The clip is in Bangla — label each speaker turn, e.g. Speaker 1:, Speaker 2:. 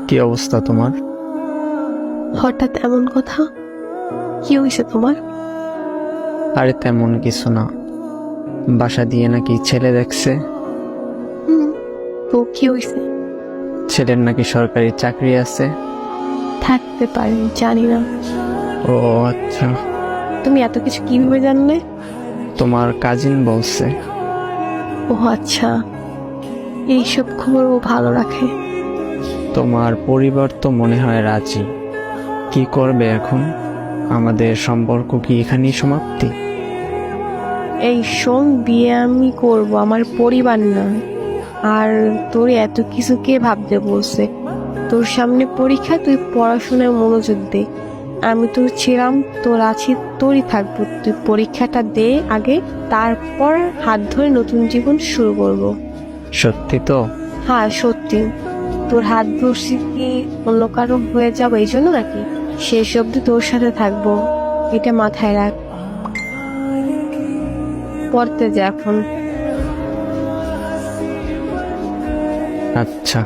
Speaker 1: কি অবস্থা তোমার?
Speaker 2: হঠাৎ এমন কথা? কি হয়েছে তোমার?
Speaker 1: আরে তেমন কিছু না, বাসা দিয়ে নাকি ছেলে দেখছে।
Speaker 2: হুম, তো কি হয়েছে?
Speaker 1: ছেলের নাকি সরকারি চাকরি আছে।
Speaker 2: থাকতে পারে, জানি না।
Speaker 1: ও আচ্ছা।
Speaker 2: তুমি এত কিছু কিভাবে জানলে?
Speaker 1: তোমার কাজিন বলছে।
Speaker 2: ও আচ্ছা, এইসব খবর ও ভালো রাখে।
Speaker 1: তোমার পরিবার তো মনে হয় রাজি। কি করবে এখন? আমাদের সম্পর্ক কি এখানেই সমাপ্তি?
Speaker 2: এই শোন, বিয়ে আমি করব, আমার পরিবার না। আর তোর এত কিছু কে ভাবতে বলছে? তোর সামনে পরীক্ষা, তুই পড়াশোনায় মনোযোগ দে। আমি তোর ছিলাম, তোর আছি, তোরই থাকবো। তুই পরীক্ষাটা দে আগে, তারপর হাত ধরে নতুন জীবন শুরু করব।
Speaker 1: সত্যি তো?
Speaker 2: হ্যাঁ সত্যি। তোর হাত ধরছি কি অন্য কারো হয়ে যাবো এই জন্য নাকি? শেষ অব্দি তোর সাথে থাকবো, এটা মাথায় রাখ। পড়তে যা এখন।
Speaker 1: আচ্ছা।